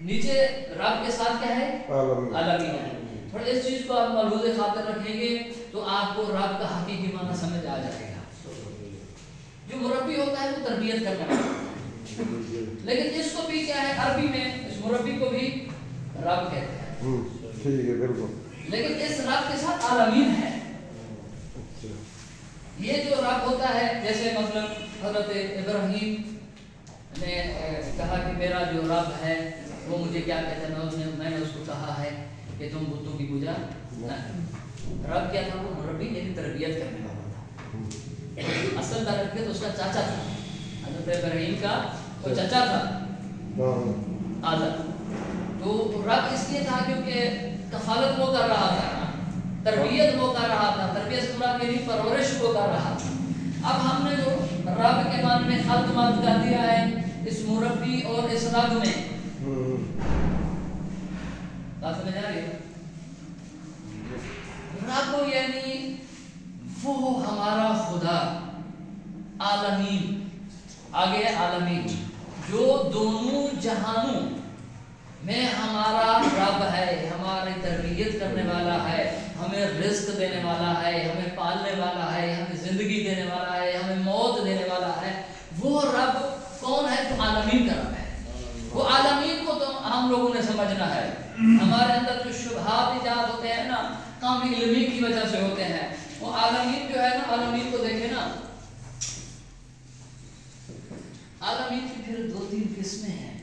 نیچے رب کے ساتھ کیا ہے؟ عالمین ہے. تھوڑا اس چیز کو آپ ملحوظ خاطر رکھیں گے تو آپ کو رب کا حقیقی معنی سمجھ آ جائے گا. جو مربی ہوتا ہے وہ تربیت کرنا ہے، لیکن اس کو بھی کیا ہے عربی میں اس مربی کو بھی رب کہتے ہیں. ٹھیک ہے بالکل. لیکن اس رب کے ساتھ عالمین ہے. یہ جو رب ہوتا ہے جیسے مثلا حضرت ابراہیم نے کہا کہ میرا جو رب ہے وہ مجھے کیا کہتا ہے، میں نے اس کو کہا ہے کہ تم بتوں کی پوجا نہ کرو. رب کیا تھا؟ وہ مربی یعنی تربیت کرنے والا تھا. اصل تربیت اس کا چاچا تھا، حضرت ابراہیم کا وہ چاچا تھا آدم. تو رب اس لیے تھا کیونکہ کفالت وہ کر رہا تھا، تربیت وہ کر رہا تھا، تربیت سے مراد میری پرورش وہ کر رہا تھا. اب ہم نے جو رب کے معنی میں خلق مات کر دیا ہے اس مربی اور اس رب میں، بات سمجھ آ رہی ہے؟ رب یعنی وہ ہمارا خدا، عالمین آگے ہے عالمین، جو دونوں جہانوں میں ہمارا رب ہے، ہماری تربیت کرنے والا ہے، ہمیں رزق دینے والا ہے، ہمیں پالنے والا ہے، ہمیں زندگی دینے والا ہے، ہمیں موت دینے والا ہے. وہ رب کون ہے؟ تو عالمین کا رب ہے. وہ عالمین کو تو ہم لوگوں نے سمجھنا ہے. ہمارے اندر جو شبہات ایجاد ہوتے ہیں نا کم علمی کی وجہ سے ہوتے ہیں. وہ عالمین جو ہے نا، عالمین کو دیکھیں نا، عالمین کی پھر 2-3 قسمیں ہیں.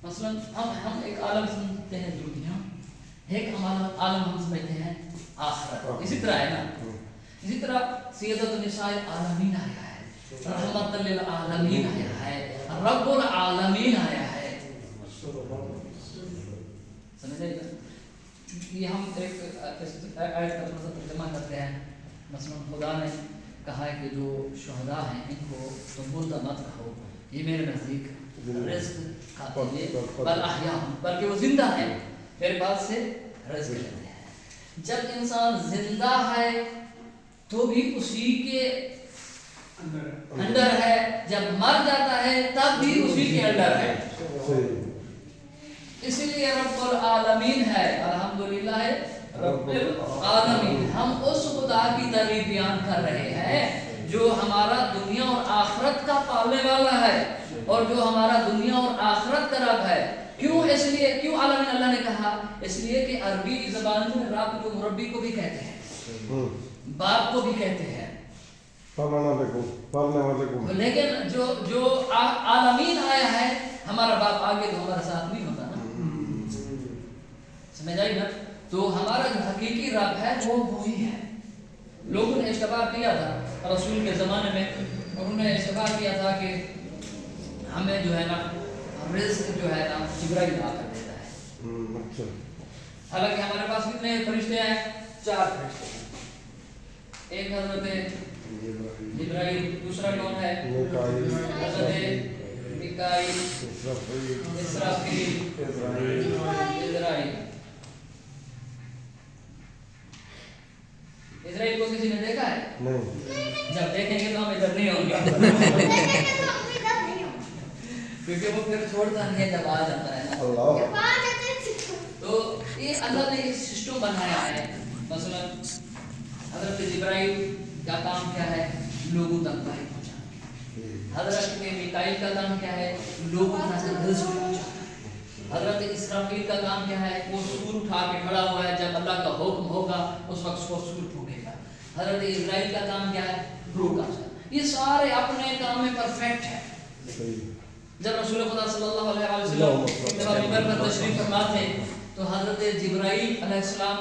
مثلا ہم ایک عالم سمجھتے ہیں دنیا، ایک عالم ہم سمجھتے ہیں آخرت. اسی طرح ہے نا، اسی طرح سیدۃ النساء العالمین آیا ہے، رحمت للعالمین آیا ہے، رب العالمین آیا ہے. سمجھے؟ یہ ہم ایک آیت کا ترجمہ کرتے ہیں. مثلا خدا نے کہا ہے کہ جو شہداء ہیں ان کو تم مردہ مت کہو، یہ میرے نزدیک رزق کھاتے ہیں، بل احیاء، بلکہ وہ زندہ ہے، میرے پاس سے رزق لیتے ہیں. جب انسان زندہ ہے تو بھی اسی کے انڈر ہے، جب مر جاتا ہے تب بھی اسی کے انڈر ہے. اسی لیے رب العالمین ہے، الحمدللہ رب العالمین. ہم اس خدا کی تعریف بیان کر رہے ہیں جو ہمارا دنیا اور آخرت کا پالنے والا ہے، اور جو ہمارا دنیا اور آخرت کا رب ہے. کیوں؟ اس لیے کیوں عالمین اللہ نے کہا؟ اس لیے کہ عربی زبان میں رب جو مربی کو بھی کہتے ہیں، باپ کو بھی کہتے ہیں، لیکن جو عالمین آیا ہے ہمارا باپ آگے تو ہمارا ساتھ نہیں ہوتا نا. سمجھ آئی نا؟ تو ہمارا جو حقیقی رب ہے وہ وہی ہے. لوگوں نے اشتباہ کیا تھا رسول کے زمانے میں، انہوں نے اشتباہ کیا تھا کہ ہمیں جو ہے نا رزق جو ہے نا جبرائیل لا کر دیتا ہے. حالانکہ ہمارے پاس کتنے فرشتے ہیں؟ 4 فرشتے. ایک حضرت جبرائیل، دوسرا کون ہے؟ حضرت میکائیل، اسرافیل، عزرائیل. اسرائیل کو کسی نے دیکھا ہے؟ نہیں. جب دیکھیں گے تو ہم ادھر نہیں ہوں گے کیونکہ وہ پھر چھوڑتا نہیں ہے جب آ جاتا ہے. تو یہ اللہ نے ایک سسٹم بنایا ہے. مثلا حضرت جبرائیل کا کام کیا ہے؟ لوگوں تک وحی پہنچانا. حضرت میکائیل کا کام کیا ہے؟ لوگوں تک رزق پہنچانا. حضرت اسرافیل کا کام کیا ہے؟ وہ سور اٹھا کے کھڑا ہوا ہے، جب اللہ کا حکم ہوگا اس وقت وہ سور پھونکے گا. حضرت اسرائیل کا کام کیا ہے؟ روح کا. یہ سارے اپنے کام میں پرفیکٹ ہے. جب رسول خدا صلی اللہ علیہ وسلم ممبر پر تشریف فرما تھے تو حضرت جبرائیل علیہ السلام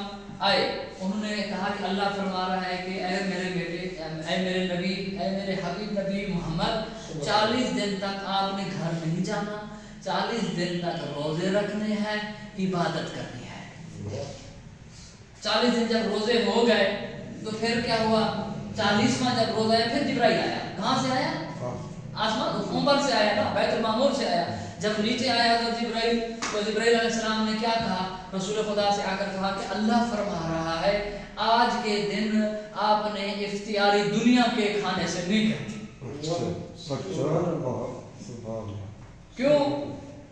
آئے. انہوں نے کہا کہ اللہ فرما رہا ہے کہ اے میرے بیٹے، اے میرے نبی، اے میرے حبیب نبی محمد، 40 دن تک آپ نے گھر نہیں جانا، 40 دن تک روزے رکھنے ہیں، عبادت کرنی ہے. 40 دن جب روزے ہو گئے تو پھر کیا ہوا؟ 40واں جب روزہ آیا پھر جبرائیل آیا. کہاں سے آیا؟ آسمان اوپر سے آیا نا، بیت المعمور سے آیا. جب نیچے آیا تو جبرائیل علیہ السلام نے کیا کہا؟ رسول خدا سے آ کر کہا کہ اللہ فرما رہا ہے آج کے دن آپ نے اختیاری دنیا کے کھانے سے نہیں کھائی. کیوں؟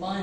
5